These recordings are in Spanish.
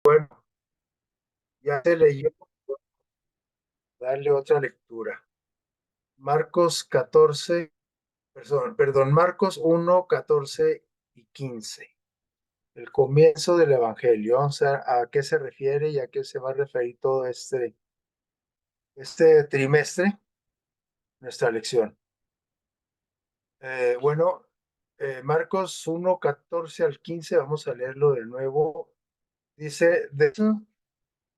Bueno, ya se leyó, darle otra lectura. Marcos 14, Marcos 1, 14 y 15. El comienzo del Evangelio. Vamos a qué se refiere y a qué se va a referir todo este trimestre, nuestra lección. Bueno, Marcos 1, 14 al 15, vamos a leerlo de nuevo. Dice, de hecho,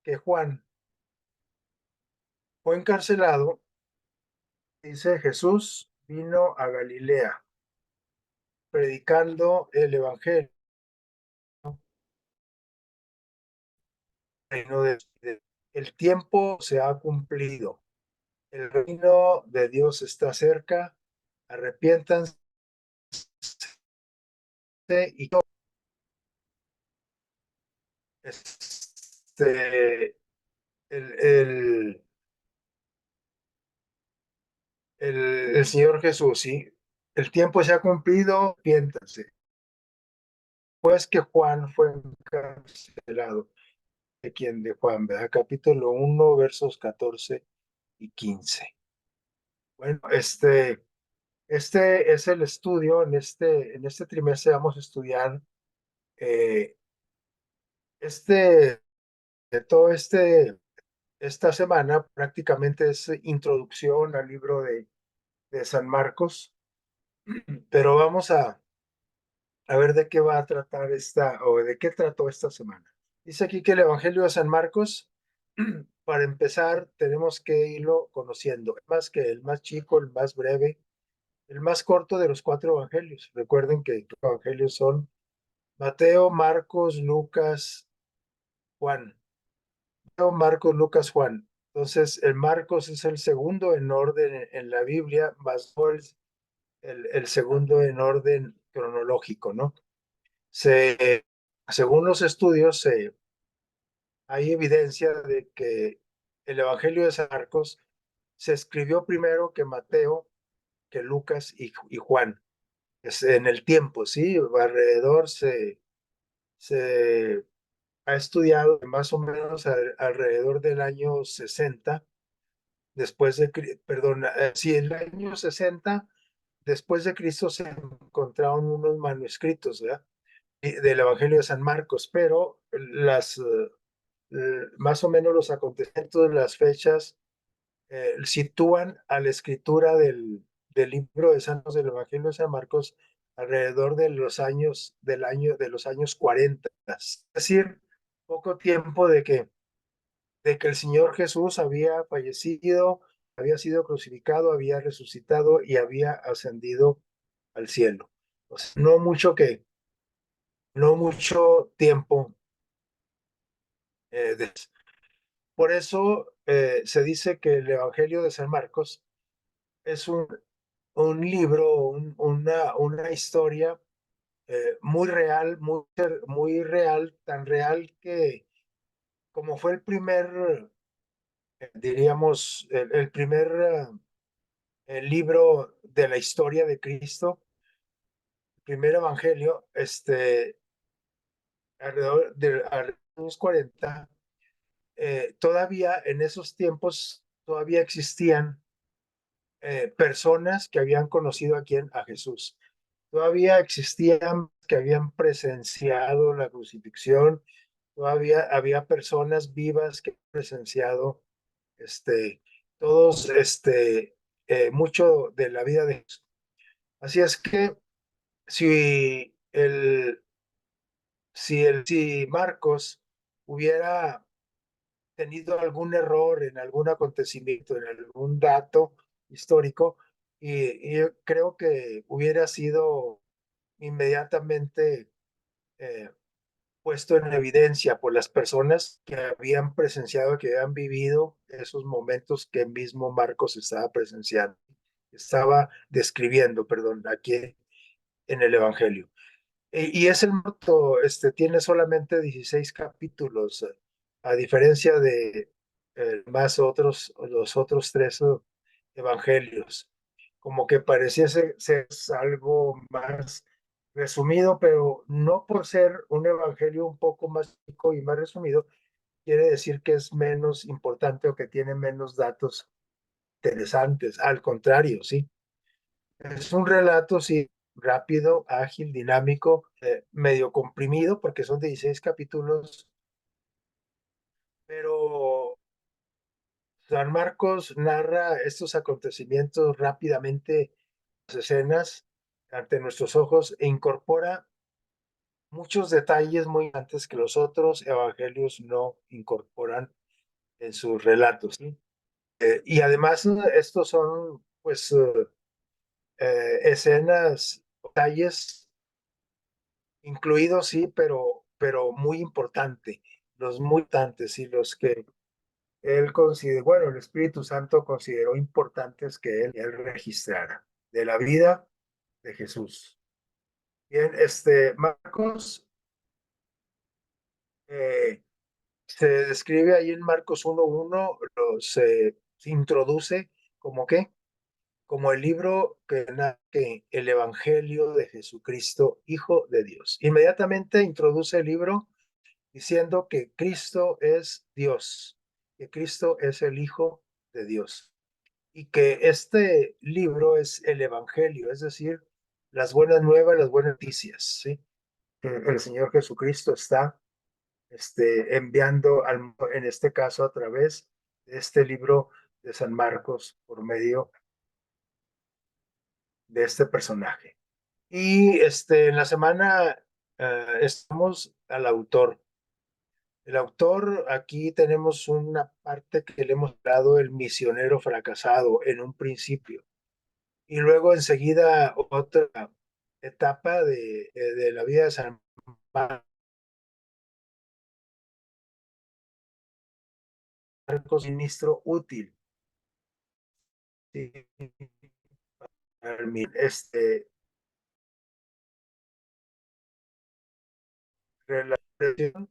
que Juan fue encarcelado, dice Jesús vino a Galilea predicando el Evangelio. El tiempo se ha cumplido. El reino de Dios está cerca. Arrepiéntanse y este, el, el, el Señor Jesús, ¿sí? El tiempo se ha cumplido, arrepiéntanse. Pues que Juan fue encarcelado. ¿De quién? De Juan, ¿verdad? Capítulo 1, versos 14 y 15. Bueno, este es el estudio. En este trimestre vamos a estudiar eh, este, todo esta semana prácticamente es introducción al libro de San Marcos, pero vamos a ver de qué va a tratar o de qué trató esta semana. Dice aquí que el Evangelio de San Marcos, para empezar, tenemos que irlo conociendo. Más que el más chico, el más breve, el más corto de los cuatro evangelios. Recuerden que los evangelios son Mateo, Marcos, Lucas, Juan. Mateo, Marcos, Lucas, Juan. Entonces, el Marcos es el segundo en orden en la Biblia, más no el segundo en orden cronológico, ¿no? Según los estudios, hay evidencia de que el Evangelio de San Marcos se escribió primero que Mateo, que Lucas y Juan. Es en el tiempo, ¿sí? Alrededor se ha estudiado más o menos alrededor del año 60, perdón, sí, el año 60 después de Cristo se encontraron unos manuscritos, ¿verdad? Del Evangelio de San Marcos, pero más o menos los acontecimientos, las fechas, sitúan a la escritura del libro de Santos del Evangelio de San Marcos alrededor de los años 40, es decir, poco tiempo de que el Señor Jesús había fallecido, había sido crucificado, había resucitado y había ascendido al cielo. O sea, no mucho tiempo. eh, por eso se dice que el Evangelio de San Marcos es un libro, una historia muy real, muy real, tan real que como fue el primer, diríamos, el primer el libro de la historia de Cristo, el primer evangelio, alrededor de los 40, todavía en esos tiempos, todavía existían personas que habían conocido a Jesús. Todavía existían que habían presenciado la crucifixión, todavía había personas vivas que habían presenciado este, todos, mucho de la vida de Jesús. Así es que si si Marcos hubiera tenido algún error en algún acontecimiento, en algún dato histórico, y yo creo que hubiera sido inmediatamente eh, puesto en evidencia por las personas que habían presenciado, que habían vivido esos momentos que mismo Marcos estaba describiendo, perdón, aquí en el Evangelio. Y es el moto, tiene solamente 16 capítulos, a diferencia de los otros tres evangelios. Como que pareciese ser algo más. resumido, pero no por ser un evangelio un poco más chico y más resumido, quiere decir que es menos importante o que tiene menos datos interesantes. Al contrario, sí. Es un relato, sí, rápido, ágil, dinámico, medio comprimido, porque son 16 capítulos, pero San Marcos narra estos acontecimientos rápidamente, las escenas ante nuestros ojos, e incorpora muchos detalles muy antes que los otros evangelios no incorporan en sus relatos, ¿sí? Y además estos son, pues, escenas, detalles incluidos, sí, pero muy importante, los muy importantes y los que él consideró, bueno, el Espíritu Santo consideró importantes que él registrara de la vida de Jesús. Bien, Marcos eh, se describe ahí en Marcos 1:1, se introduce como que, como el libro que el Evangelio de Jesucristo, Hijo de Dios. Inmediatamente introduce el libro diciendo que Cristo es Dios, que Cristo es el Hijo de Dios y que este libro es el Evangelio, es decir, las buenas nuevas, las buenas noticias, ¿sí? Que el Señor Jesucristo está enviando, en este caso, a través de este libro de San Marcos por medio de este personaje. Y en la semana estamos al autor. El autor, aquí tenemos una parte que le hemos dado el misionero fracasado en un principio. Y luego enseguida otra etapa de la vida de San Marcos, ministro útil. Sí, relación,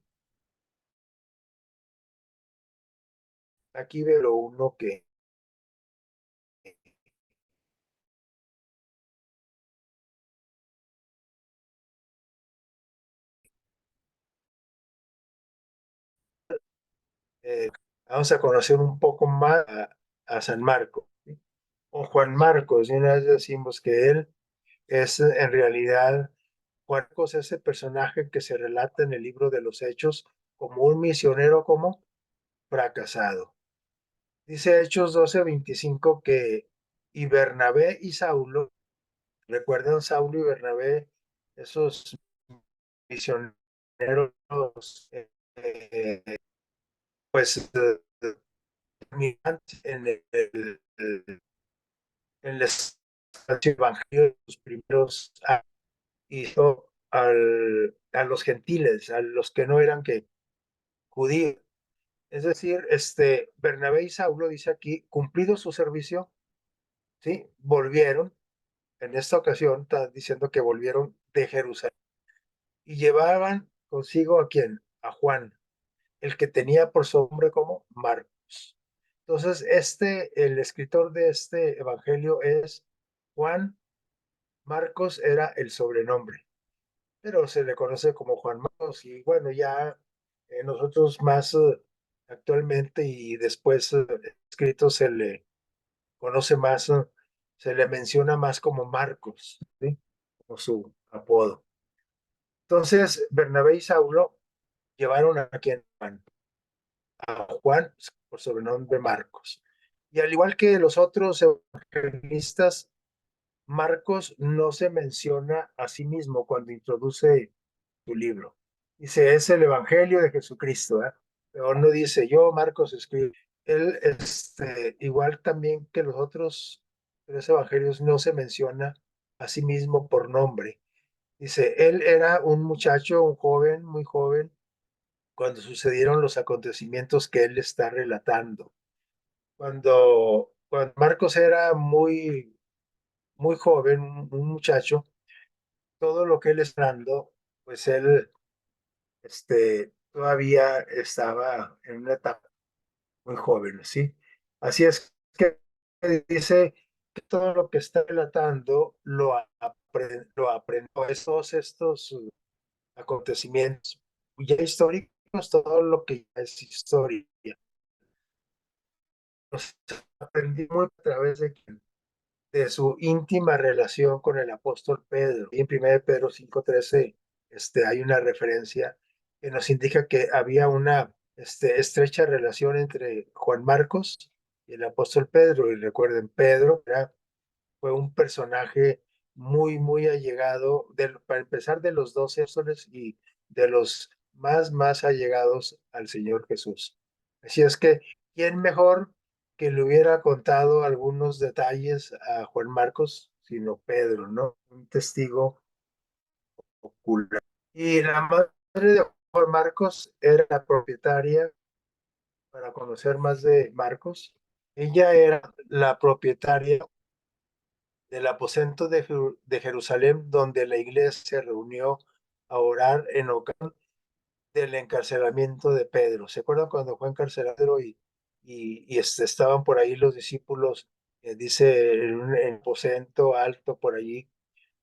aquí veo uno que eh, vamos a conocer un poco más a San Marcos, ¿sí? O Juan Marcos, y una vez decimos que él es en realidad, Juan Marcos, ese personaje que se relata en el libro de los Hechos como un misionero como fracasado. Dice Hechos 12:25 que y Bernabé y Saulo, recuerdan Saulo y Bernabé, esos misioneros, eh, pues en el evangelio de los primeros hizo a los gentiles, a los que no eran que judíos. Es decir, Bernabé y Saulo, dice aquí, cumplido su servicio, ¿sí? Volvieron, en esta ocasión está diciendo que volvieron de Jerusalén y llevaban consigo a quién, a Juan, el que tenía por nombre como Marcos. Entonces, el escritor de este evangelio es Juan. Marcos era el sobrenombre, pero se le conoce como Juan Marcos y bueno, ya nosotros más actualmente y después escrito se le conoce más, se le menciona más como Marcos, ¿sí? Como su apodo. Entonces, Bernabé y Saulo llevaron a quien a Juan por sobrenombre Marcos. Y al igual que los otros evangelistas, Marcos no se menciona a sí mismo cuando introduce su libro. Dice, es el Evangelio de Jesucristo, ¿eh? Pero no dice, yo, Marcos, escribo. Él, igual también que los otros tres evangelios, no se menciona a sí mismo por nombre. Dice, él era un muchacho, un joven, muy joven, cuando sucedieron los acontecimientos que él está relatando. Cuando Marcos era muy, muy joven, un muchacho, todo lo que él está hablando, pues él todavía estaba en una etapa muy joven, ¿sí? Así es que dice todo lo que está relatando lo aprendió todos estos acontecimientos ya históricos, todo lo que ya es historia. Los aprendí muy a través de su íntima relación con el apóstol Pedro. Y en 1 Pedro 5:13 hay una referencia que nos indica que había una estrecha relación entre Juan Marcos y el apóstol Pedro. Y recuerden, Pedro fue un personaje muy, muy allegado, para empezar, de los 12 apóstoles y de los más allegados al Señor Jesús. Así es que, ¿quién mejor que le hubiera contado algunos detalles a Juan Marcos, sino Pedro, ¿no? Un testigo ocular. Y la madre de Juan Marcos era la propietaria, para conocer más de Marcos, ella era la propietaria del aposento de Jerusalén, donde la iglesia se reunió a orar en ocasión del encarcelamiento de Pedro. ¿Se acuerdan cuando fue encarcelado y estaban por ahí los discípulos, dice, en un aposento alto por allí,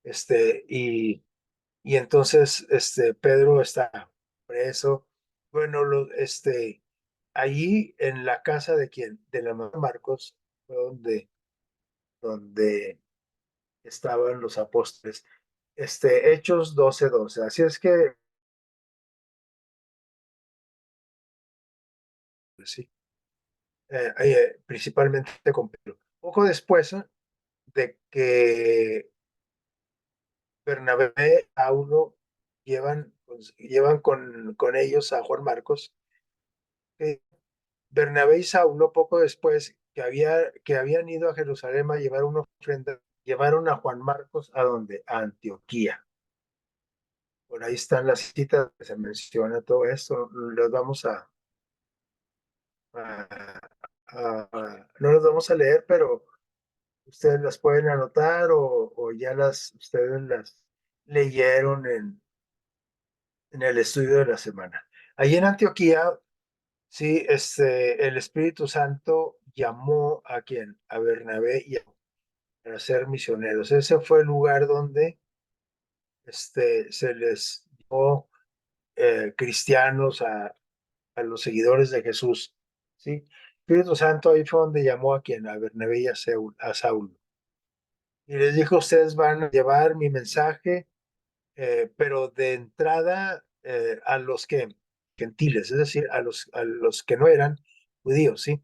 y entonces Pedro está preso? Bueno, allí en la casa de quién, de la mamá de Marcos, fue donde estaban los apóstoles. Hechos 12:12. Así es que, pues sí, principalmente con Pedro. Poco después de que Bernabé y Saulo llevan con ellos a Juan Marcos, eh, Bernabé y Saulo, poco después que habían ido a Jerusalén a llevar una ofrenda, llevaron a Juan Marcos a donde, a Antioquía. Por ahí están las citas que se menciona todo esto. Los vamos a, no las vamos a leer, pero ustedes las pueden anotar o ya ustedes las leyeron en el estudio de la semana. Allí en Antioquía, sí, el Espíritu Santo llamó a quien, a Bernabé y a ser misioneros. Ese fue el lugar donde se les dio cristianos a los seguidores de Jesús. ¿Sí? Espíritu Santo ahí fue donde llamó a quien, a Bernabé y a Saulo. Y les dijo, ustedes van a llevar mi mensaje, pero de entrada a los que gentiles, es decir, a los que no eran judíos, ¿sí?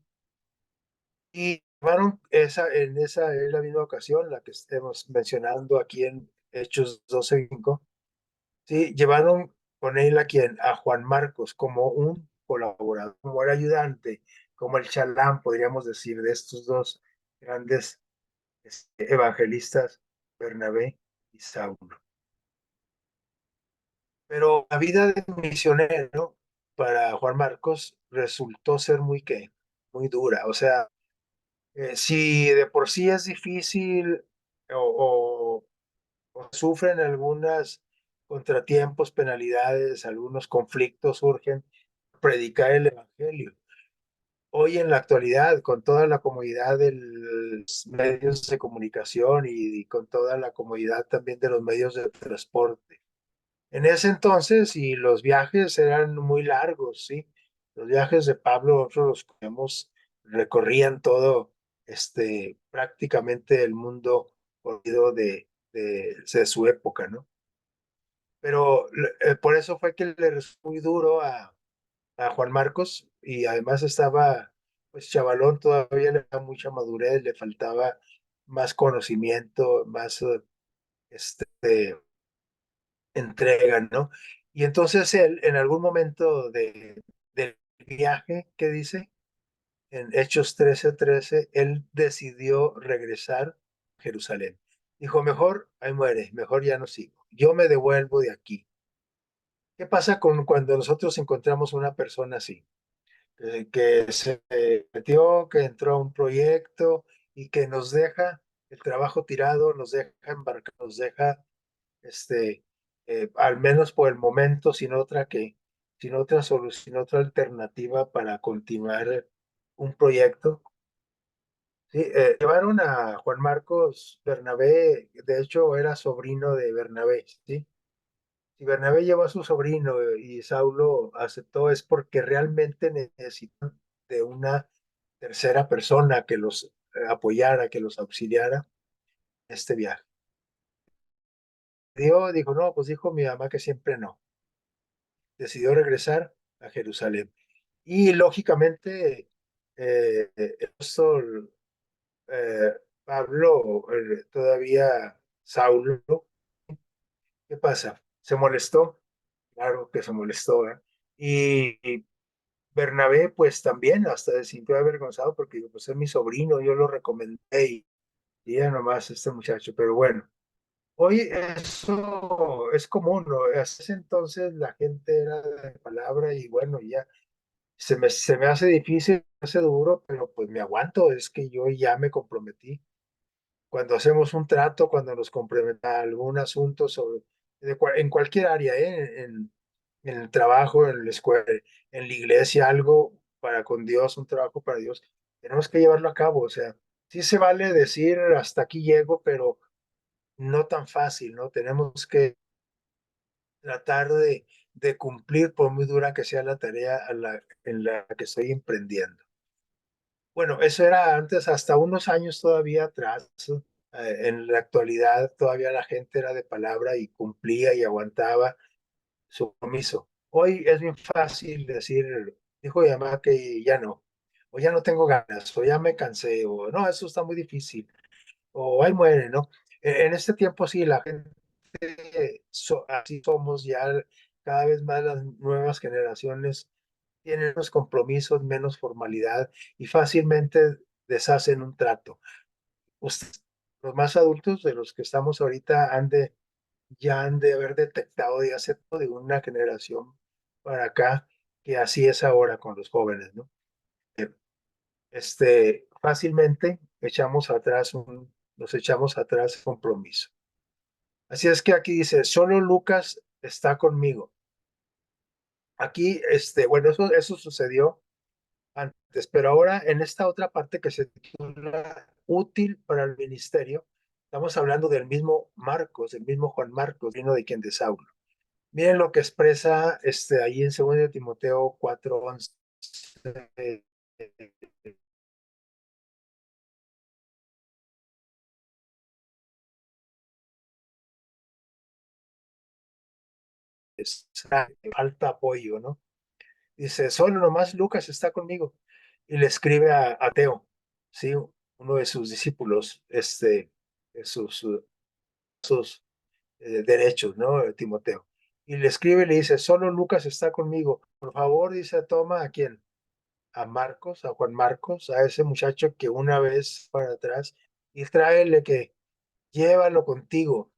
Y llevaron en la misma ocasión, la que estemos mencionando aquí en Hechos 12:5, ¿sí? Llevaron con él a Juan Marcos, como un colaborador, como el ayudante, como el chalán, podríamos decir, de estos dos grandes evangelistas, Bernabé y Saulo. Pero la vida de misionero para Juan Marcos resultó ser muy dura. O sea, si de por sí es difícil o, o sufren algunos contratiempos, penalidades, algunos conflictos surgen, predicar el evangelio. Hoy en la actualidad, con toda la comodidad de los medios de comunicación y con toda la comodidad también de los medios de transporte. En ese entonces, y los viajes eran muy largos, ¿sí? Los viajes de Pablo, nosotros los conocemos, recorrían todo, prácticamente el mundo corrido de su época, ¿no? Pero por eso fue que le resultó muy duro a Juan Marcos, y además estaba, pues, chavalón, todavía le faltaba mucha madurez, le faltaba más conocimiento, más, entrega, ¿no? Y entonces él, en algún momento del viaje, ¿qué dice? En Hechos 13:13, él decidió regresar a Jerusalén. Dijo, mejor, ahí muere, mejor ya no sigo. Yo me devuelvo de aquí. ¿Qué pasa cuando nosotros encontramos una persona así? Que se metió, que entró a un proyecto y que nos deja el trabajo tirado, nos deja embarcar, nos deja este, al menos por el momento, sin otra solución, otra alternativa para continuar un proyecto. Sí, llevaron a Juan Marcos Bernabé, de hecho era sobrino de Bernabé, ¿sí? Si Bernabé llevó a su sobrino y Saulo aceptó es porque realmente necesitan de una tercera persona que los apoyara, que los auxiliara en este viaje. Dijo, no, pues dijo mi mamá que siempre no. Decidió regresar a Jerusalén. Y lógicamente, el apóstol Pablo, todavía Saulo, ¿qué pasa? ¿Se molestó? Claro que se molestó, ¿eh? Y Bernabé, pues también hasta se sintió avergonzado porque digo, pues es mi sobrino, yo lo recomendé y ya nomás este muchacho, pero bueno. Hoy eso es común, ¿no? Hasta ese entonces la gente era de palabra y bueno, ya se me hace difícil, se hace duro, pero pues me aguanto, es que yo ya me comprometí. Cuando hacemos un trato, cuando nos comprometemos a algún asunto sobre, en cualquier área, ¿eh? En el trabajo, en la escuela, en la iglesia, algo para con Dios, un trabajo para Dios, tenemos que llevarlo a cabo. O sea, sí se vale decir hasta aquí llego, pero no tan fácil, ¿no? Tenemos que tratar de cumplir por muy dura que sea la tarea en la que estoy emprendiendo. Bueno, eso era antes, hasta unos años todavía atrás. En la actualidad todavía la gente era de palabra y cumplía y aguantaba su compromiso. Hoy es bien fácil decir, dijo mi mamá que ya no, o ya no tengo ganas, o ya me cansé, o no, eso está muy difícil, o ahí muere, ¿no? En este tiempo sí, la gente, así somos ya cada vez más las nuevas generaciones tienen menos compromisos, menos formalidad y fácilmente deshacen un trato. Ustedes, los más adultos de los que estamos ahorita ya han de haber detectado de hace de una generación para acá que así es ahora con los jóvenes, ¿no? Fácilmente nos echamos atrás compromiso. Así es que aquí dice, solo Lucas está conmigo. Aquí, bueno, eso sucedió antes, pero ahora en esta otra parte que se titula útil para el ministerio, estamos hablando del mismo Marcos, del mismo Juan Marcos, vino de quien de Saulo. Miren lo que expresa ahí en 2 de Timoteo 4:11. Falta apoyo, ¿no? Dice, solo nomás Lucas está conmigo. Y le escribe a Teo, ¿sí? Uno de sus discípulos, de sus derechos, ¿no? Timoteo. Y le escribe y le dice, solo Lucas está conmigo. Por favor, dice, toma a quién, a Marcos, a Juan Marcos, a ese muchacho que una vez para atrás, y tráele que llévalo contigo,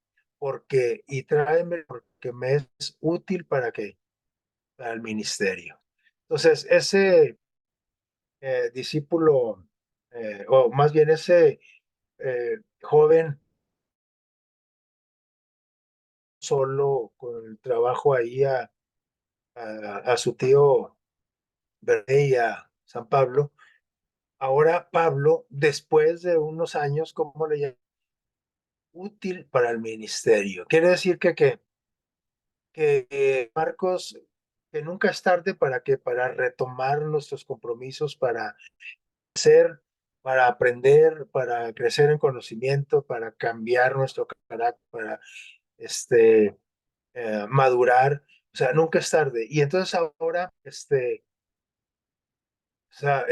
y tráeme porque me es útil para el ministerio. Entonces, ese discípulo, o más bien ese joven solo con el trabajo ahí a su tío Bernabé y a San Pablo. Ahora Pablo, después de unos años, ¿cómo le llaman? Útil para el ministerio. Quiere decir que Marcos, que nunca es tarde para retomar nuestros compromisos, para ser, para aprender, para crecer en conocimiento, para cambiar nuestro carácter, para madurar. O sea, nunca es tarde. Y entonces ahora, o sea,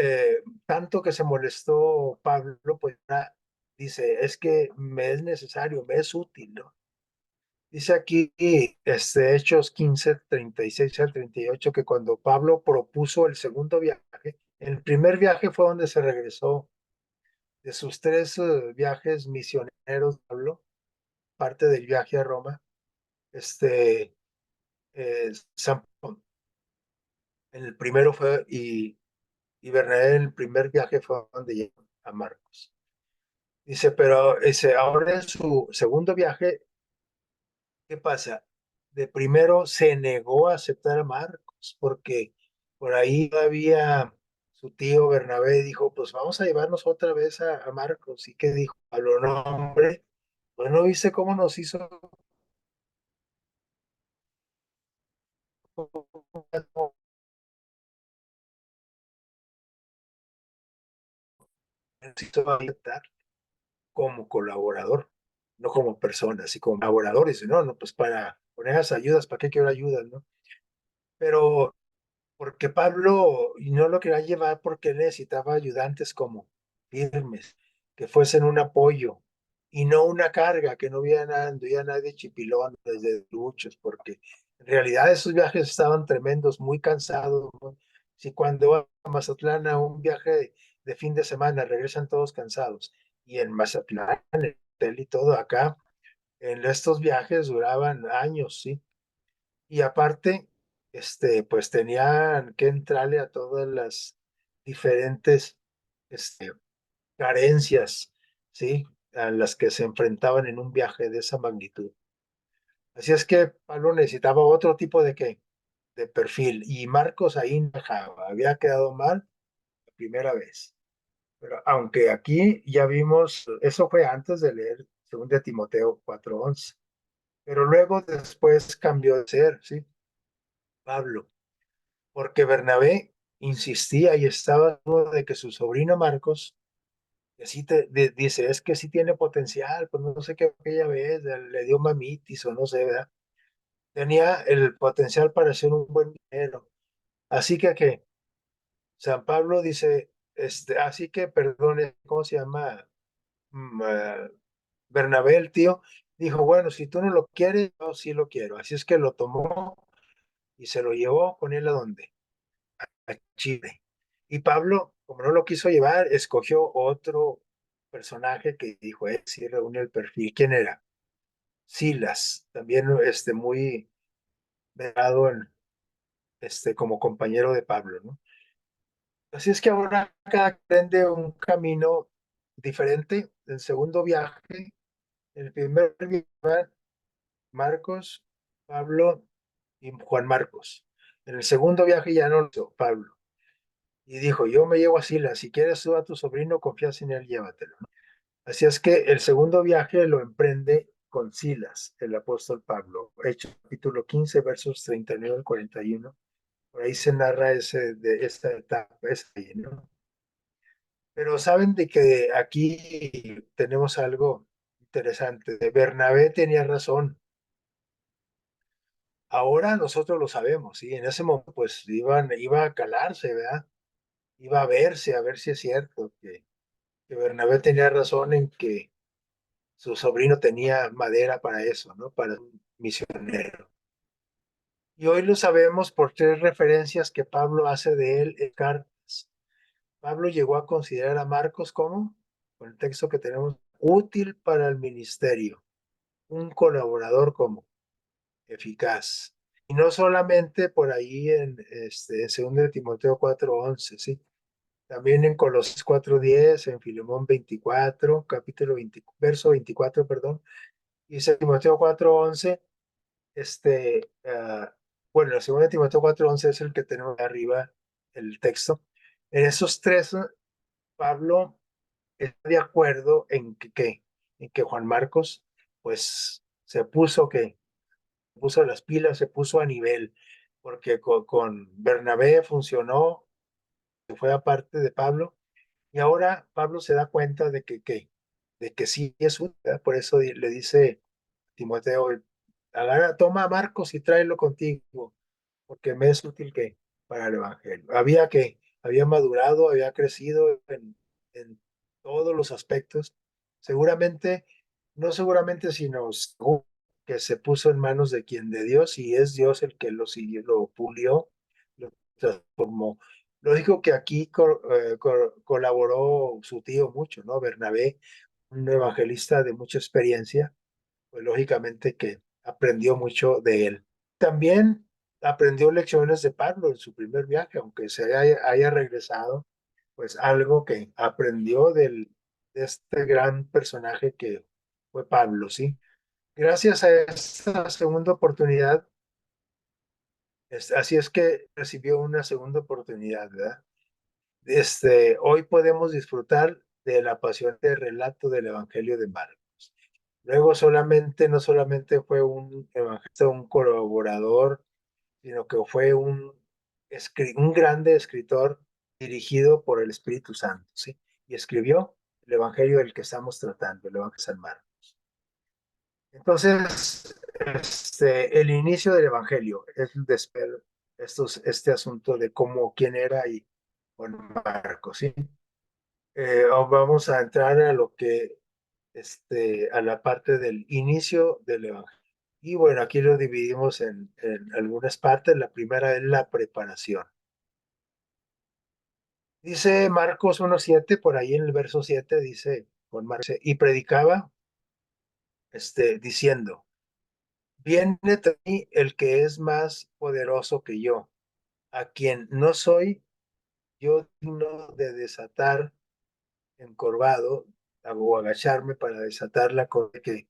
tanto que se molestó Pablo, pues ahora dice, es que me es necesario, me es útil, ¿no? Dice aquí, Hechos 15:36 al 38, que cuando Pablo propuso el segundo viaje, el primer viaje fue donde se regresó de sus 3 viajes misioneros, Pablo, parte del viaje a Roma, San, en el primero fue, y Bernabé en el primer viaje fue donde llegó a Marcos. Dice, pero ahora en su segundo viaje, ¿qué pasa? De primero se negó a aceptar a Marcos porque por ahí había su tío Bernabé dijo, pues vamos a llevarnos otra vez a Marcos. ¿Y qué dijo? Pablo, no, hombre, pues no viste cómo nos hizo, nos hizo aceptar como colaborador, no como persona, así como colaborador. Dice, no, no, pues para poner las ayudas, ¿para qué quiero ayudas, no? Pero porque Pablo y no lo quería llevar porque necesitaba ayudantes como firmes, que fuesen un apoyo y no una carga, que no hubiera nadie chipilón desde luchos, porque en realidad esos viajes estaban tremendos, muy cansados, ¿no? Si cuando a Mazatlán a un viaje de fin de semana regresan todos cansados y en Mazatlán, en el hotel y todo acá, en estos viajes duraban años, ¿sí? Y aparte, pues tenían que entrarle a todas las diferentes, este, carencias, ¿sí? A las que se enfrentaban en un viaje de esa magnitud. Así es que Pablo necesitaba otro tipo de perfil y Marcos ahí no dejaba, había quedado mal la primera vez. Pero aunque aquí ya vimos, eso fue antes de leer 2 Timoteo 4:11, pero luego después cambió de ser, ¿sí? Pablo, porque Bernabé insistía y estaba seguro de que su sobrino Marcos, que sí dice, es que sí tiene potencial, pues no sé qué aquella vez le dio mamitis o no sé, ¿verdad? Tenía el potencial para ser un buen minero. Así que San Pablo dice, así que, perdone, ¿cómo se llama? Bernabé, el tío, dijo, bueno, si tú no lo quieres, yo sí lo quiero. Así es que lo tomó y se lo llevó con él a donde a Chile. Y Pablo, como no lo quiso llevar, escogió otro personaje que dijo, sí reúne el perfil. ¿Quién era? Silas, también muy venerado como compañero de Pablo, ¿no? Así es que ahora cada aprende un camino diferente. El segundo viaje, el primer viaje, Marcos, Pablo y Juan Marcos. En el segundo viaje ya no lo hizo Pablo. Y dijo, yo me llevo a Silas, si quieres tú a tu sobrino, confías en él, llévatelo. Así es que el segundo viaje lo emprende con Silas, el apóstol Pablo. Hechos capítulo 15, versos 39 al 41. Por ahí se narra de esta etapa, ¿no? Pero saben de que aquí tenemos algo interesante. Bernabé tenía razón. Ahora nosotros lo sabemos, ¿sí? En ese momento, pues iba a calarse, ¿verdad? Iba a ver si es cierto que Bernabé tenía razón en que su sobrino tenía madera para eso, ¿no? Para un misionero. Y hoy lo sabemos por 3 referencias que Pablo hace de él en cartas. Pablo llegó a considerar a Marcos como, con el texto que tenemos, útil para el ministerio, un colaborador como eficaz. Y no solamente por ahí en 2 Timoteo 4:11, ¿sí? También en Colosenses 4:10, en Filemón 24, capítulo 20, verso 24, perdón, y 2 Timoteo 4:11, bueno, el 2 Timoteo 4:11 es el que tenemos arriba, el texto. En esos tres, Pablo está de acuerdo en que Juan Marcos, pues, puso las pilas, se puso a nivel, porque con Bernabé funcionó, que fue aparte de Pablo, y ahora Pablo se da cuenta de que sí es útil, ¿verdad? Por eso le dice Timoteo, agarra, toma a Marcos y tráelo contigo, porque me es útil que para el evangelio. Había madurado, había crecido en todos los aspectos. Seguramente, no seguramente, sino seguro que se puso en manos de quien de Dios y es Dios el que lo siguió, lo pulió, lo transformó. Lo digo que aquí colaboró su tío mucho, ¿no? Bernabé, un evangelista de mucha experiencia, pues lógicamente que aprendió mucho de él. También aprendió lecciones de Pablo en su primer viaje, aunque haya regresado, pues algo que aprendió de este gran personaje que fue Pablo, ¿sí? Gracias a esta segunda oportunidad, así es que recibió una segunda oportunidad, ¿verdad? hoy podemos disfrutar del apasionante relato del Evangelio de Marcos. Luego no solamente fue un evangelista, un colaborador, sino que fue un grande escritor dirigido por el Espíritu Santo, ¿sí? Y escribió el Evangelio del que estamos tratando, el Evangelio de San Marcos. Entonces, el inicio del Evangelio es este asunto de quién era y Juan Marcos, ¿sí? Vamos a entrar a lo que, a la parte del inicio del Evangelio. Y bueno, aquí lo dividimos en algunas partes. La primera es la preparación. Dice Marcos 1:7, por ahí en el verso 7 dice, y predicaba, diciendo, viene de mí el que es más poderoso que yo, a quien no soy yo digno de desatar encorvado o agacharme para desatar la correa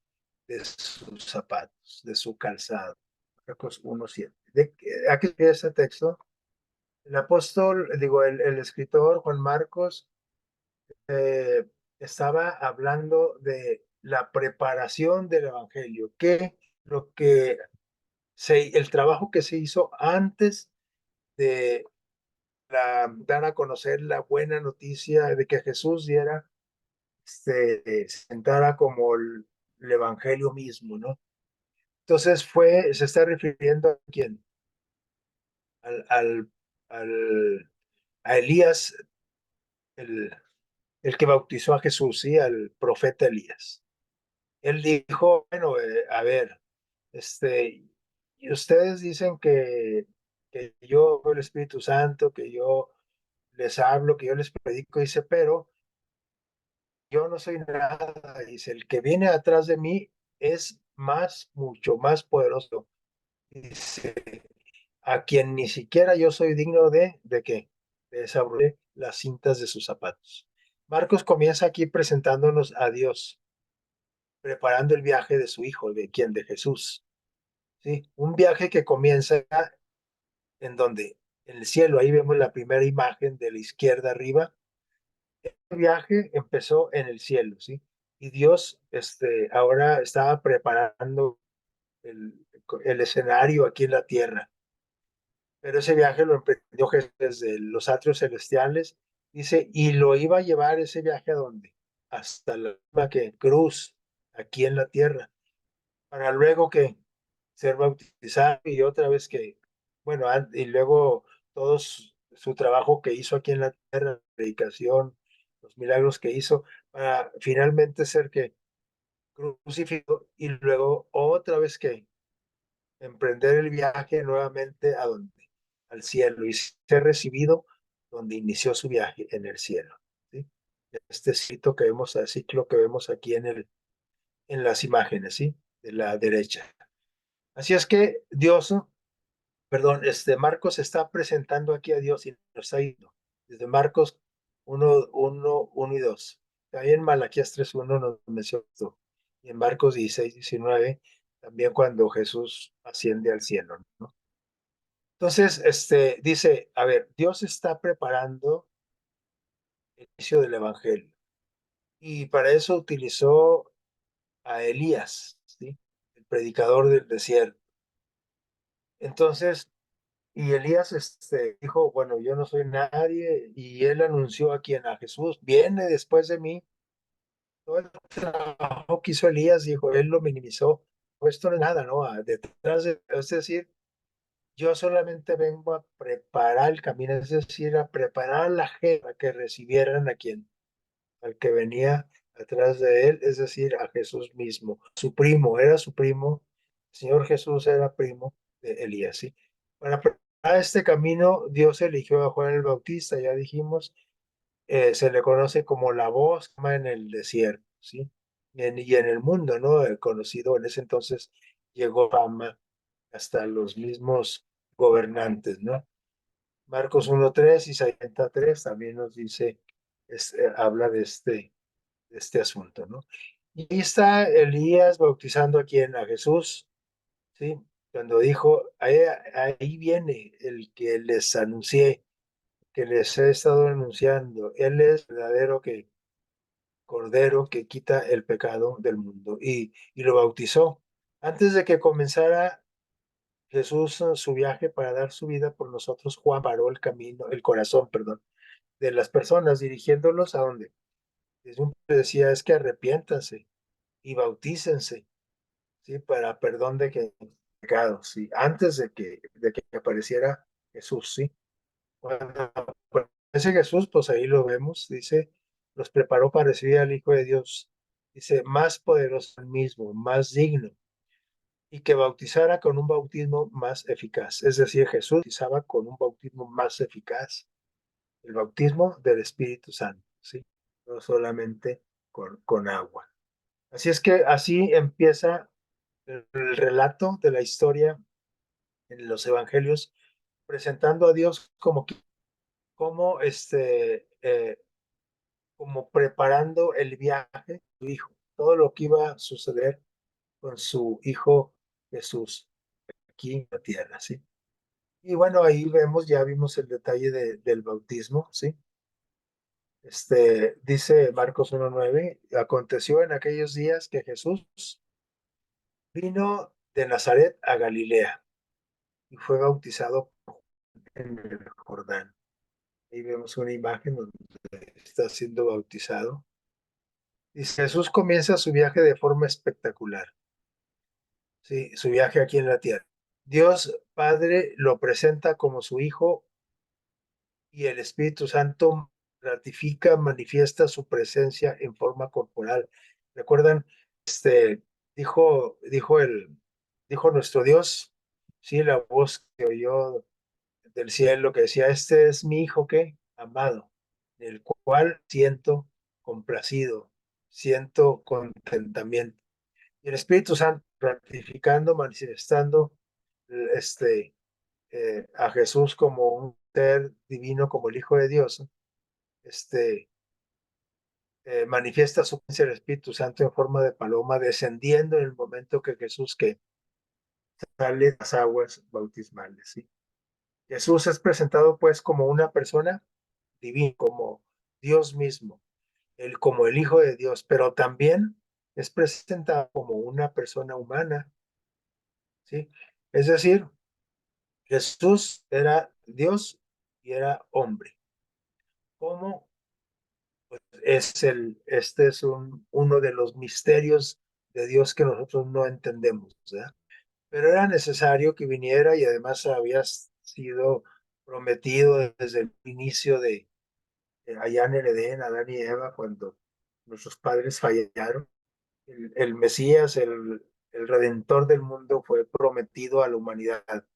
de sus zapatos, de su calzado. Marcos 1:7. ¿A qué viene ese texto? El apóstol, digo, el escritor Juan Marcos eh, estaba hablando de la preparación del evangelio, el trabajo que se hizo antes de dar a conocer la buena noticia de que Jesús se sentara como el evangelio mismo, ¿no? Entonces se está refiriendo a quién, al, al, al- a Elías, el, el que bautizó a Jesús, ¿sí? Al profeta Elías. Él dijo, bueno, a ver, y ustedes dicen que yo, el Espíritu Santo, que yo les hablo, que yo les predico, dice, pero yo no soy nada, dice, el que viene atrás de mí es mucho más poderoso, dice, a quien ni siquiera yo soy digno ¿de qué? De desabrochar las cintas de sus zapatos. Marcos comienza aquí presentándonos a Dios, preparando el viaje de su hijo, ¿de quién? De Jesús, ¿sí? Un viaje que comienza en donde, en el cielo, ahí vemos la primera imagen de la izquierda arriba. El viaje empezó en el cielo, ¿sí? Y Dios, ahora estaba preparando el, el escenario aquí en la tierra. Pero ese viaje lo emprendió Jesús desde los atrios celestiales, dice, y lo iba a llevar ese viaje a dónde? Hasta la cruz, aquí en la tierra, para luego que ser bautizado y otra vez bueno, y luego todo su trabajo que hizo aquí en la tierra, la predicación, los milagros que hizo, para finalmente ser que crucificado y luego otra vez que emprender el viaje nuevamente a donde, al cielo y ser recibido donde inició su viaje en el cielo. ¿Sí? Este ciclo que vemos aquí en las imágenes, ¿sí? De la derecha. Así es que Marcos está presentando aquí a Dios y nos está yendo. Desde Marcos 1 y 2. También en Malaquías 3:1 nos menciona esto. Y en Marcos 16:19, también cuando Jesús asciende al cielo, ¿no? Entonces, dice, a ver, Dios está preparando el inicio del Evangelio. Y para eso utilizó a Elías, ¿sí? El predicador del desierto. Entonces, y Elías dijo, bueno, yo no soy nadie, y él anunció a quien, a Jesús, viene después de mí. Todo el trabajo que hizo Elías, dijo, él lo minimizó. Pues esto no es nada, ¿no? Es decir, yo solamente vengo a preparar el camino, es decir, a preparar a la gente para que recibieran al que venía atrás de él, es decir, a Jesús mismo. Era su primo, el Señor Jesús era primo de Elías, ¿sí? Para preparar este camino, Dios eligió a Juan el Bautista, ya dijimos, se le conoce como la voz en el desierto, ¿sí? Y en el mundo, ¿no? Conocido en ese entonces, llegó fama hasta los mismos gobernantes, ¿no? Marcos 1:3 y 63 también nos dice, habla de este asunto, ¿no? Y ahí está Elías bautizando a quien, a Jesús, ¿sí? Cuando dijo, ahí viene el que les anuncié, que les he estado anunciando. Él es el verdadero Cordero que quita el pecado del mundo y lo bautizó. Antes de que comenzara Jesús su viaje para dar su vida por nosotros, Juan paró el corazón, perdón, de las personas, dirigiéndolos a donde. Desde un decía, es que arrepiéntanse y bautícense, ¿sí? Para perdón de pecados, ¿sí? Antes de que apareciera Jesús, ¿sí? Cuando aparece Jesús, pues ahí lo vemos, dice, los preparó para recibir al Hijo de Dios, dice, más poderoso el mismo, más digno, y que bautizara con un bautismo más eficaz. Es decir, Jesús bautizaba con un bautismo más eficaz, el bautismo del Espíritu Santo, ¿sí? No solamente con agua. Así es que así empieza el relato de la historia en los evangelios, presentando a Dios como como preparando el viaje de su hijo, todo lo que iba a suceder con su hijo Jesús aquí en la tierra, ¿sí? Y bueno, ahí vemos, ya vimos el detalle del bautismo, ¿sí? Dice Marcos 1:9, aconteció en aquellos días que Jesús vino de Nazaret a Galilea y fue bautizado en el Jordán. Ahí vemos una imagen donde está siendo bautizado. Y Jesús comienza su viaje de forma espectacular, ¿sí? Su viaje aquí en la tierra. Dios Padre lo presenta como su Hijo y el Espíritu Santo ratifica, manifiesta su presencia en forma corporal. ¿Recuerdan? Dijo, dijo nuestro Dios, sí, la voz que oyó del cielo que decía, este es mi hijo que amado, en el cual siento complacido, siento contentamiento. Y el Espíritu Santo ratificando, manifestando a Jesús como un ser divino, como el Hijo de Dios, este, manifiesta su presencia del Espíritu Santo en forma de paloma, descendiendo en el momento que Jesús que sale de las aguas bautismales. ¿Sí? Jesús es presentado pues como una persona divina, como Dios mismo, como el Hijo de Dios, pero también es presentado como una persona humana, ¿sí? Es decir, Jesús era Dios y era hombre. ¿Cómo? Pues este es uno de los misterios de Dios que nosotros no entendemos, ¿verdad? Pero era necesario que viniera y además había sido prometido desde el inicio de allá en el Edén, Adán y Eva, cuando nuestros padres fallaron. El Mesías, el Redentor del mundo, fue prometido a la humanidad.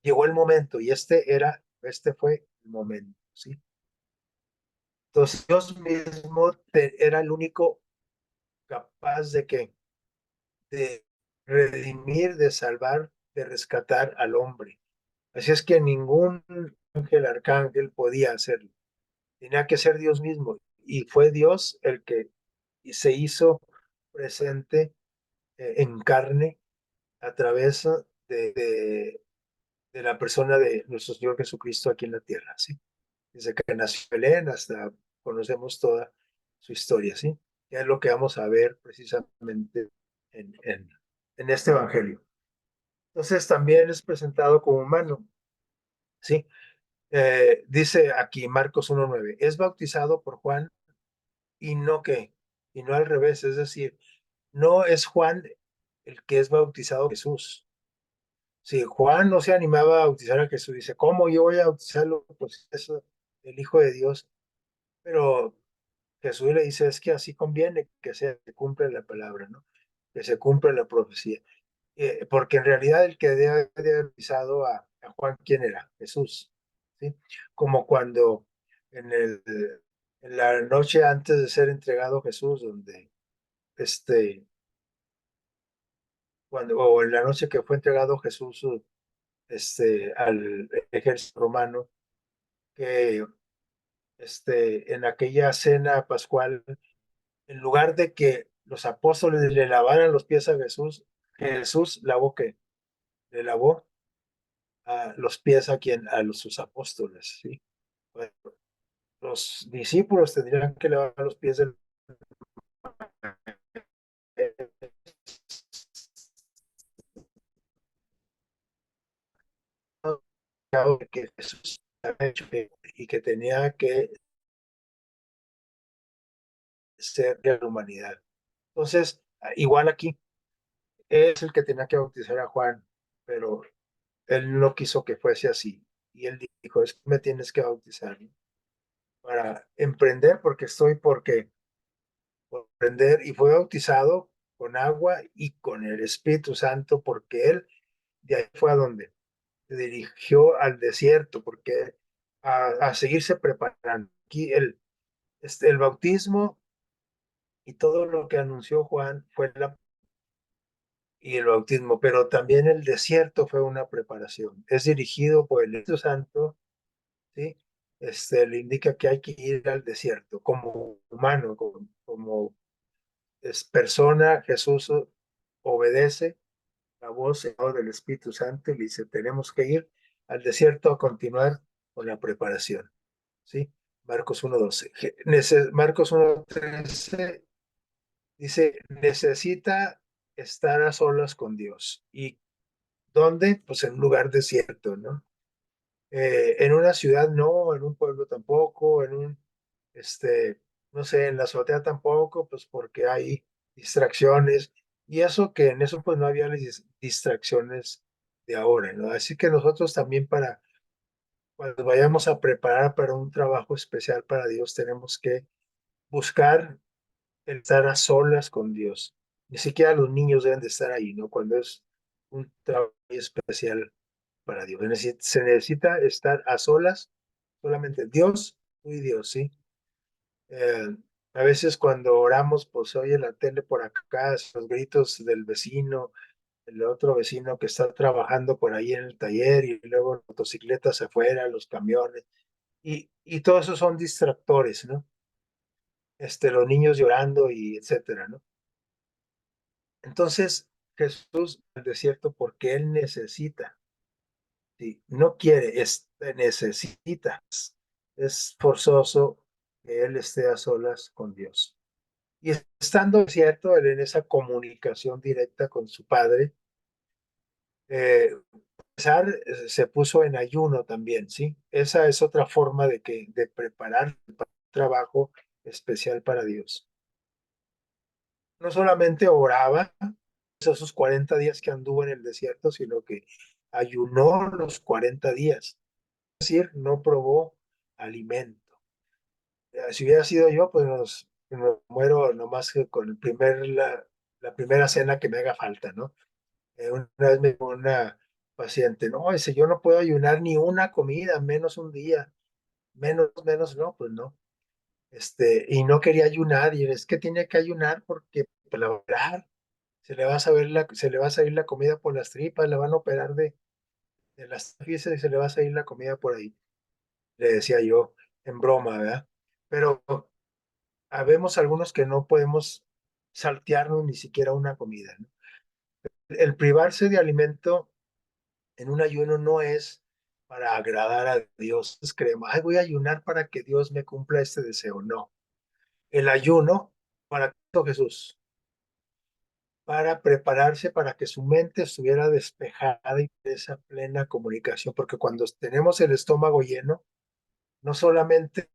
Llegó el momento y este fue el momento, ¿sí? Entonces Dios mismo era el único capaz de redimir, de salvar, de rescatar al hombre. Así es que ningún ángel, arcángel podía hacerlo. Tenía que ser Dios mismo. Y fue Dios el que se hizo presente en carne a través de la persona de nuestro Señor Jesucristo aquí en la tierra, ¿sí? Desde que nació Belén hasta conocemos toda su historia, ¿sí? Que es lo que vamos a ver precisamente en, en, en este evangelio. Entonces también es presentado como humano, ¿sí? Dice aquí Marcos 1:9, es bautizado por Juan y no que, y no al revés, es decir, no es Juan el que es bautizado por Jesús. Si Juan no se animaba a bautizar a Jesús, dice, ¿cómo yo voy a bautizarlo? Pues es el Hijo de Dios. Pero Jesús le dice, es que así conviene que se cumpla la palabra, ¿no? Que se cumpla la profecía. Porque en realidad el que debe haber bautizado a Juan, ¿quién era? Jesús, ¿sí? Como cuando en, el, en la noche antes de ser entregado Jesús, donde o en la noche que fue entregado Jesús al ejército romano, que en aquella cena pascual, en lugar de que los apóstoles le lavaran los pies a Jesús, Jesús lavó que le lavó los pies a sus apóstoles, ¿sí? Bueno, los discípulos tendrían que lavar los pies del que Jesús había hecho y que tenía que ser de la humanidad. Entonces, igual aquí, es el que tenía que bautizar a Juan, pero él no quiso que fuese así. Y él dijo, es que me tienes que bautizar, ¿no? Para emprender, porque estoy por emprender, y fue bautizado con agua y con el Espíritu Santo, porque él de ahí fue a donde se dirigió al desierto, porque a seguirse preparando. Aquí el bautismo y todo lo que anunció Juan fue y el bautismo, pero también el desierto fue una preparación. Es dirigido por el Espíritu Santo, ¿sí? Le indica que hay que ir al desierto como humano, como es persona. Jesús obedece la voz del Espíritu Santo y le dice, tenemos que ir al desierto a continuar con la preparación, ¿sí? Marcos 1:12. Marcos 1:13 dice, necesita estar a solas con Dios. ¿Y dónde? Pues en un lugar desierto, ¿no? En una ciudad no, en un pueblo tampoco, este, no sé, en la azotea tampoco, pues porque hay distracciones. Y eso que en eso pues no había las distracciones de ahora, ¿no? Así que nosotros también cuando vayamos a preparar para un trabajo especial para Dios, tenemos que buscar el estar a solas con Dios. Ni siquiera los niños deben de estar ahí, ¿no? Cuando es un trabajo especial para Dios. Se necesita estar a solas, solamente Dios, tú y Dios, ¿sí? Eh, a veces cuando oramos, pues oye la tele por acá, los gritos del vecino, el otro vecino que está trabajando por ahí en el taller y luego motocicletas afuera, los camiones, y todo eso son distractores, ¿no? Los niños llorando y etcétera, ¿no? Entonces, Jesús al desierto porque Él necesita, ¿sí? No quiere, necesita. Es forzoso que Él esté a solas con Dios. Y estando cierto, Él en esa comunicación directa con su Padre, se puso en ayuno también, ¿sí? Esa es otra forma de preparar un trabajo especial para Dios. No solamente oraba esos 40 días que anduvo en el desierto, sino que ayunó los 40 días, es decir, no probó alimento. Si hubiera sido yo, pues nos muero nomás que con la primera cena que me haga falta, ¿no? Una vez me dijo una paciente, no, dice, yo no puedo ayunar ni una comida, menos un día, menos, no, pues no. Y no quería ayunar, y es que tiene que ayunar porque para orar se le va a salir la comida por las tripas, le van a operar de las física y se le va a salir la comida por ahí. Le decía yo en broma, ¿verdad? Pero habemos algunos que no podemos saltearnos ni siquiera una comida, ¿no? El privarse de alimento en un ayuno no es para agradar a Dios. Creemos, ay, voy a ayunar para que Dios me cumpla este deseo. No. El ayuno para Cristo Jesús, para prepararse para que su mente estuviera despejada y esa plena comunicación, porque cuando tenemos el estómago lleno, no solamente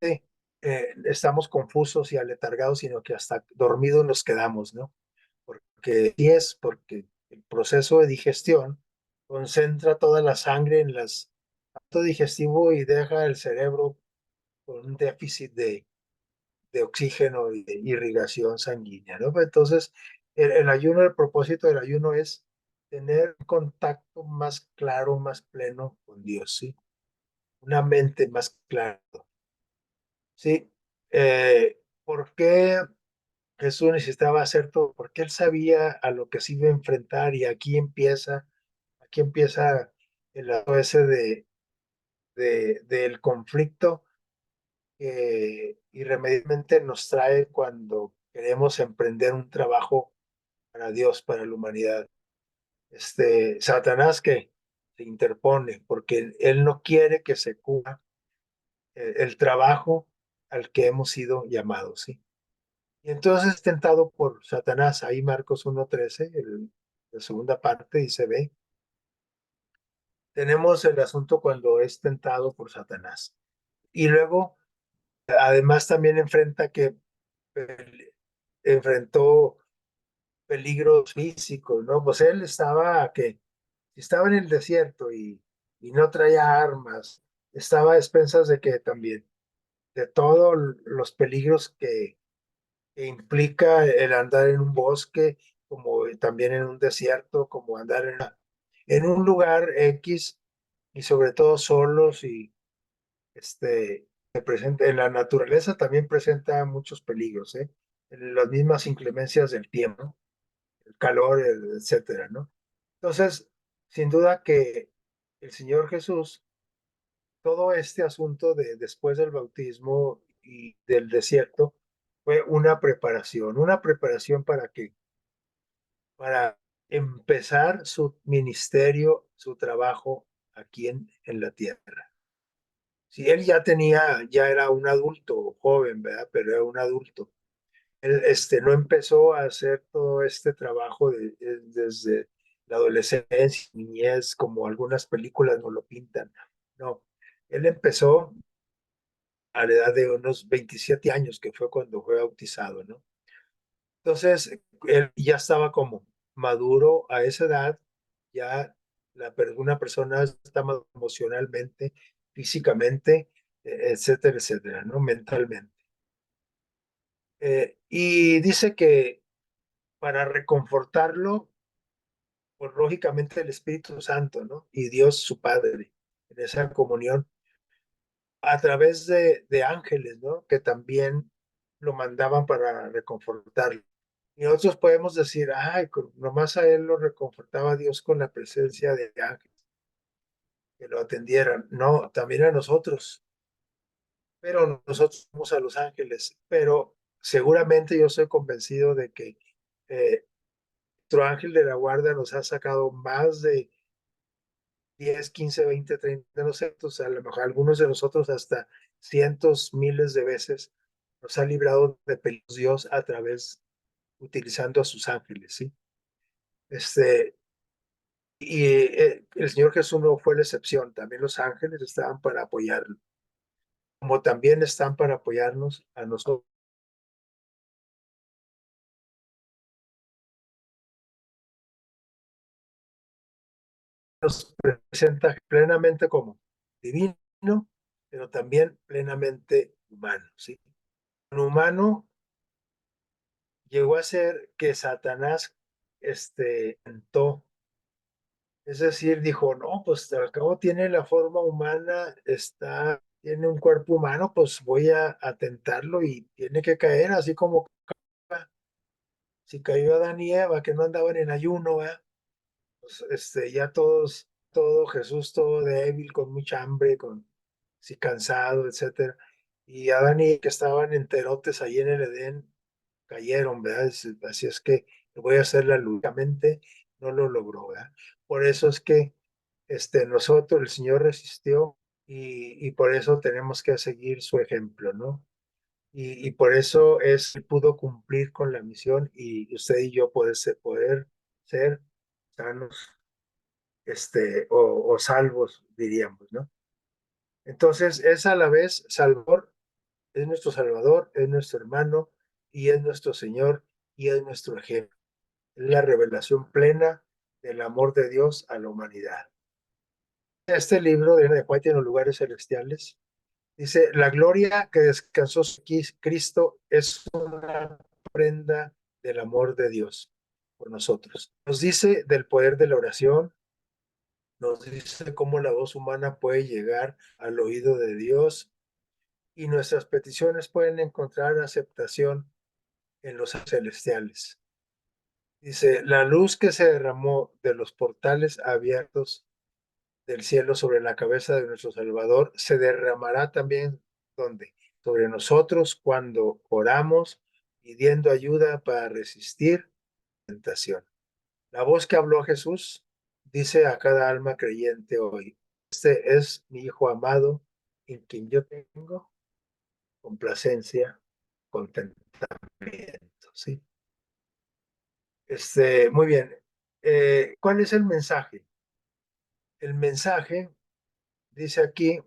estamos confusos y aletargados, sino que hasta dormidos nos quedamos, ¿no? Porque el proceso de digestión concentra toda la sangre en las acto digestivo y deja el cerebro con un déficit de oxígeno y de irrigación sanguínea, ¿no? Entonces, el ayuno, el propósito del ayuno es tener un contacto más claro, más pleno con Dios, ¿sí? Una mente más clara, ¿sí? ¿Por qué Jesús necesitaba hacer todo? Porque él sabía a lo que se iba a enfrentar y aquí empieza el lado ese del conflicto que irremediablemente nos trae cuando queremos emprender un trabajo para Dios, para la humanidad. Satanás que se interpone porque él no quiere que se cubra el trabajo al que hemos sido llamados, ¿sí? Y entonces tentado por Satanás, ahí Marcos 1:13, la segunda parte, dice, ve, tenemos el asunto cuando es tentado por Satanás. Y luego, además también enfrentó peligros físicos, ¿no? Pues él estaba en el desierto y no traía armas, estaba a expensas de que también, de todos los peligros que implica el andar en un bosque, como también en un desierto, como andar en un lugar X y sobre todo solos y en la naturaleza también presenta muchos peligros, ¿eh? En las mismas inclemencias del tiempo, el calor, etcétera, ¿no? Entonces, sin duda que el Señor Jesús, todo este asunto de después del bautismo y del desierto, fue una preparación para que, para empezar su ministerio, su trabajo aquí en la tierra. Si él ya era un adulto, joven, ¿verdad? Pero era un adulto. Él no empezó a hacer todo este trabajo desde la adolescencia, niñez, como algunas películas nos lo pintan. No, él empezó a la edad de unos 27 años, que fue cuando fue bautizado, ¿no? Entonces, él ya estaba como maduro a esa edad, ya una persona está madura emocionalmente, físicamente, etcétera, etcétera, ¿no? Mentalmente. Y dice que para reconfortarlo, pues lógicamente el Espíritu Santo, ¿no? Y Dios su Padre, en esa comunión, a través de ángeles, ¿no? Que también lo mandaban para reconfortarlo. Y nosotros podemos decir, ay, nomás a él lo reconfortaba Dios con la presencia de ángeles, que lo atendieran. No, también a nosotros, pero nosotros somos a los ángeles. Pero seguramente yo estoy convencido de que nuestro ángel de la guarda nos ha sacado más de 10, 15, 20, 30, no sé, pues a lo mejor algunos de nosotros hasta cientos, miles de veces nos ha librado de peligros Dios a través, utilizando a sus ángeles, ¿sí? Este, el Señor Jesús no fue la excepción, también los ángeles estaban para apoyarlo, como también están para apoyarnos a nosotros. Nos presenta plenamente como divino, pero también plenamente humano, ¿sí? Un humano llegó a ser que Satanás tentó, es decir, dijo, no, pues al cabo tiene la forma humana, tiene un cuerpo humano, pues voy a tentarlo y tiene que caer, así como si cayó Adán y Eva, que no andaban en ayuno, ¿eh? Pues, ya todo Jesús, todo débil, con mucha hambre, sí, cansado, etcétera. Y Adán y Eva, que estaban enterotes ahí en el Edén, cayeron, ¿verdad? Así es que voy a hacerla lúdicamente, no lo logró, ¿verdad? Por eso es que nosotros, el Señor resistió y por eso tenemos que seguir su ejemplo, ¿no? Y por eso pudo cumplir con la misión y usted y yo poder ser sanos, o salvos, diríamos, ¿no? Entonces es a la vez Salvador, es nuestro Salvador, es nuestro hermano y es nuestro Señor y es nuestro ejemplo. Es la revelación plena del amor de Dios a la humanidad. Este libro de White en los lugares celestiales dice, la gloria que descansó Cristo es una prenda del amor de Dios por nosotros. Nos dice del poder de la oración, nos dice cómo la voz humana puede llegar al oído de Dios y nuestras peticiones pueden encontrar aceptación en los celestiales. Dice, la luz que se derramó de los portales abiertos del cielo sobre la cabeza de nuestro Salvador se derramará también ¿dónde? Sobre nosotros cuando oramos pidiendo ayuda para resistir la tentación. La voz que habló Jesús dice a cada alma creyente hoy, este es mi Hijo amado en quien yo tengo complacencia, contentamiento, ¿sí? Muy bien. ¿Cuál es el mensaje? El mensaje, dice aquí,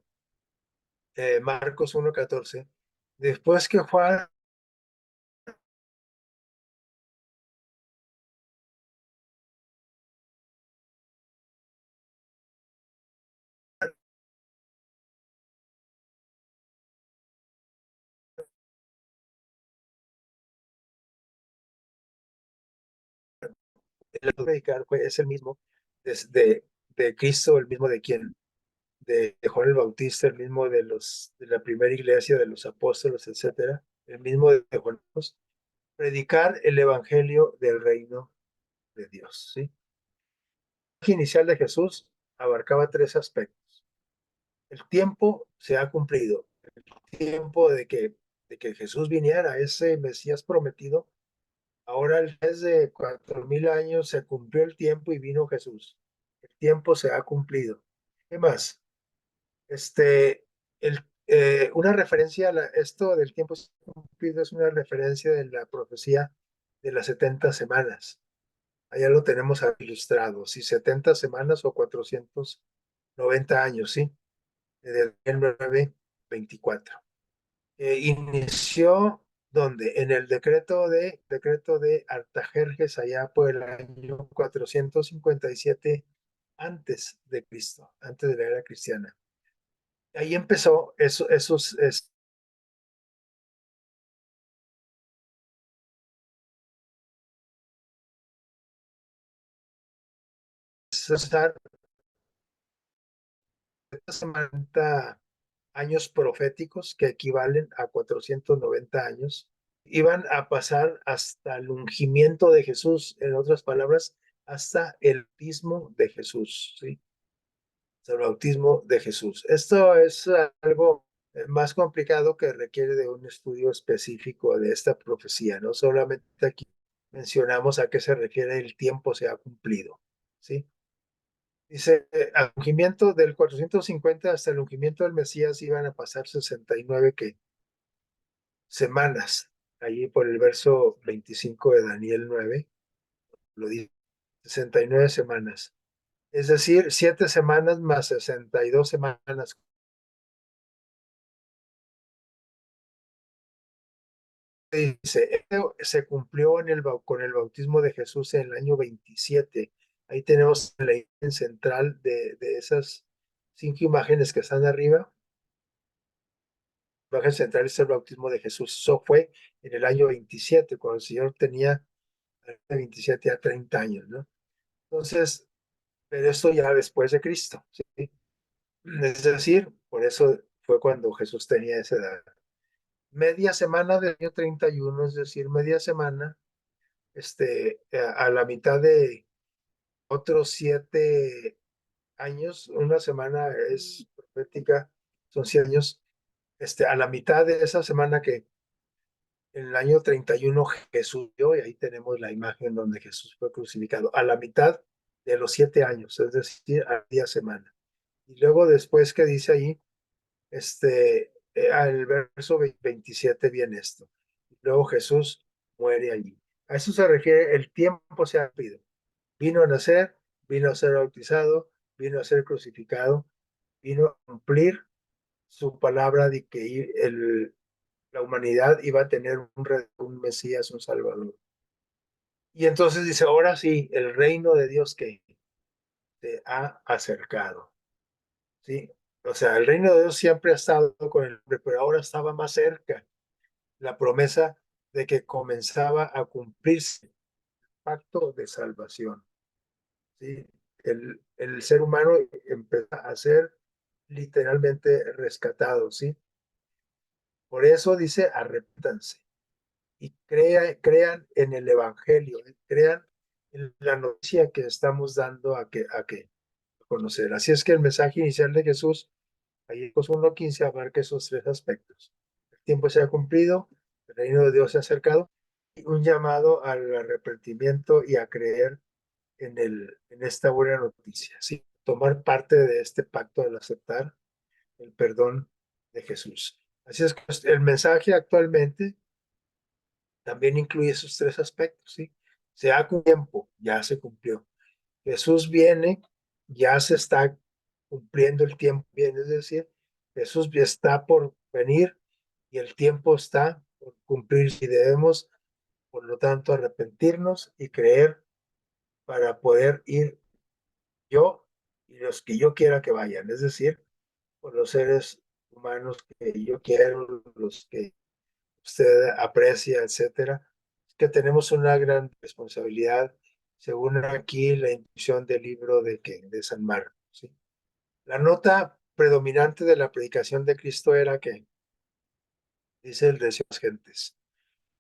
Marcos 1:14, después que Juan el predicar es el mismo de Cristo, el mismo de quien, de Juan el Bautista, el mismo de la primera iglesia, de los apóstoles, etcétera, el mismo de Juan, predicar el evangelio del reino de Dios, ¿sí? El inicial de Jesús abarcaba tres aspectos. El tiempo se ha cumplido, el tiempo de que Jesús viniera, ese Mesías prometido. Ahora, desde 4000 años, se cumplió el tiempo y vino Jesús. El tiempo se ha cumplido. ¿Qué más? Este, una referencia esto del tiempo se ha cumplido es una referencia de la profecía de las 70 semanas. Allá lo tenemos ilustrado, si 70 semanas o 490 años, ¿sí? De Daniel 9:24. Inició donde en el decreto de Artajerjes allá por el año 457 antes de Cristo, antes de la era cristiana. Ahí empezó esos 60 años proféticos que equivalen a 490 años, iban a pasar hasta el ungimiento de Jesús, en otras palabras, hasta el bautismo de Jesús, ¿sí? El bautismo de Jesús. Esto es algo más complicado que requiere de un estudio específico de esta profecía, no solamente aquí mencionamos a qué se refiere el tiempo se ha cumplido, ¿sí? Dice, al ungimiento del 450 hasta el ungimiento del Mesías iban a pasar 69 semanas. Allí por el verso 25 de Daniel 9, lo dice, 69 semanas. Es decir, 7 semanas más 62 semanas. Dice, se cumplió con el bautismo de Jesús en el año 27. Ahí tenemos la imagen central de esas 5 imágenes que están arriba. La imagen central es el bautismo de Jesús. Eso fue en el año 27, cuando el Señor tenía de 27 a 30 años, ¿no? Entonces, pero esto ya después de Cristo, ¿sí? Es decir, por eso fue cuando Jesús tenía esa edad. Media semana del año 31, es decir, media semana, a la mitad de otros 7 años, una semana es profética, son 100 años, a la mitad de esa semana que en el año 31 Jesús dio, y ahí tenemos la imagen donde Jesús fue crucificado, a la mitad de los 7 años, es decir, a media semana. Y luego después que dice ahí, al verso 27 viene esto. Luego Jesús muere allí. A eso se refiere el tiempo se ha cumplido. Vino a nacer, vino a ser bautizado, vino a ser crucificado, vino a cumplir su palabra de que la humanidad iba a tener un Mesías, un Salvador. Y entonces dice, ahora sí, el reino de Dios que se ha acercado, ¿sí? O sea, el reino de Dios siempre ha estado con el hombre, pero ahora estaba más cerca la promesa de que comenzaba a cumplirse el pacto de salvación, ¿sí? El ser humano empezó a ser literalmente rescatado, ¿sí? Por eso dice, arrepéntanse y crean en el Evangelio, crean en la noticia que estamos dando a que conocer. Así es que el mensaje inicial de Jesús, ahí en 1:15, abarca esos tres aspectos. El tiempo se ha cumplido, el reino de Dios se ha acercado, y un llamado al arrepentimiento y a creer en esta buena noticia, ¿sí? Tomar parte de este pacto al aceptar el perdón de Jesús. Así es que el mensaje actualmente también incluye esos tres aspectos, ¿sí? Se ha cumplido tiempo, ya se cumplió. Jesús viene, ya se está cumpliendo el tiempo, bien, es decir, Jesús ya está por venir y el tiempo está por cumplir y debemos, por lo tanto, arrepentirnos y creer para poder ir yo y los que yo quiera que vayan, es decir, por los seres humanos que yo quiero, los que usted aprecia, etcétera, que tenemos una gran responsabilidad, según aquí la intuición del libro de San Marcos, ¿sí? La nota predominante de la predicación de Cristo era que, dice el deseo de las gentes,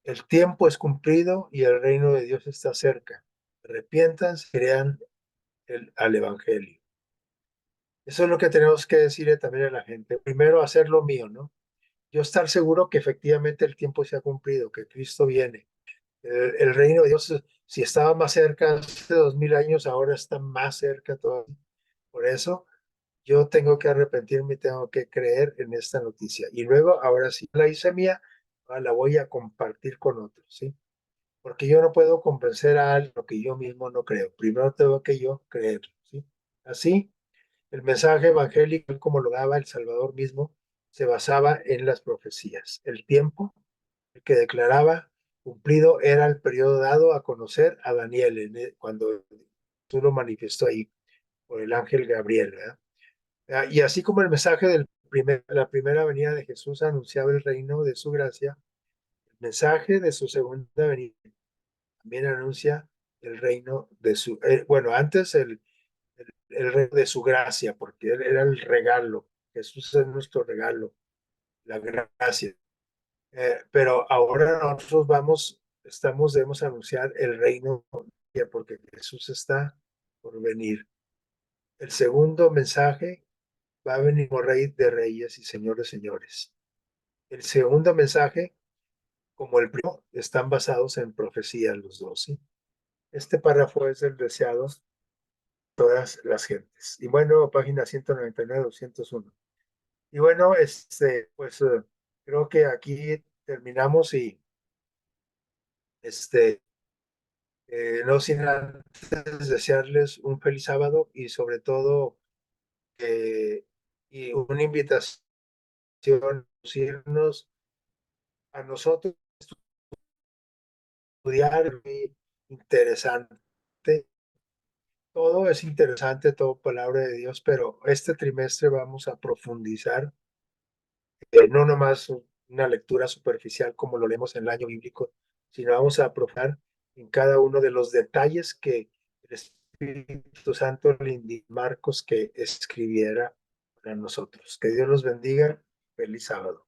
el tiempo es cumplido y el reino de Dios está cerca. Arrepiéntanse, crean al Evangelio. Eso es lo que tenemos que decirle también a la gente. Primero, hacer lo mío, ¿no? Yo estar seguro que efectivamente el tiempo se ha cumplido, que Cristo viene. El reino de Dios, si estaba más cerca hace 2000 años, ahora está más cerca todavía. Por eso yo tengo que arrepentirme y tengo que creer en esta noticia. Y luego, ahora sí, la hice mía, ahora la voy a compartir con otros, ¿sí? Porque yo no puedo convencer a alguien lo que yo mismo no creo. Primero tengo que yo creer, ¿sí? Así, el mensaje evangélico, como lo daba el Salvador mismo, se basaba en las profecías. El tiempo, el que declaraba cumplido, era el periodo dado a conocer a Daniel cuando tú lo manifestó ahí por el ángel Gabriel, ¿verdad? Y así como el mensaje la primera venida de Jesús anunciaba el reino de su gracia, el mensaje de su segunda venida también anuncia el reino de su, bueno, antes el reino de su gracia, porque él era el regalo. Jesús es nuestro regalo, la gracia. Pero ahora nosotros debemos anunciar el reino, porque Jesús está por venir. El segundo mensaje, va a venir como Rey de Reyes y Señor de Señores. El segundo mensaje, como el primero, están basados en profecías los dos, ¿sí? Este párrafo es el deseado de todas las gentes. Y bueno, página 199, 201. Y bueno, pues creo que aquí terminamos y este, no sin antes desearles un feliz sábado y sobre todo y una invitación a irnos a nosotros estudiar, muy interesante. Todo es interesante, todo palabra de Dios, pero este trimestre vamos a profundizar, no nomás una lectura superficial como lo leemos en el año bíblico, sino vamos a profundizar en cada uno de los detalles que el Espíritu Santo le indicó a Marcos que escribiera para nosotros. Que Dios los bendiga. Feliz sábado.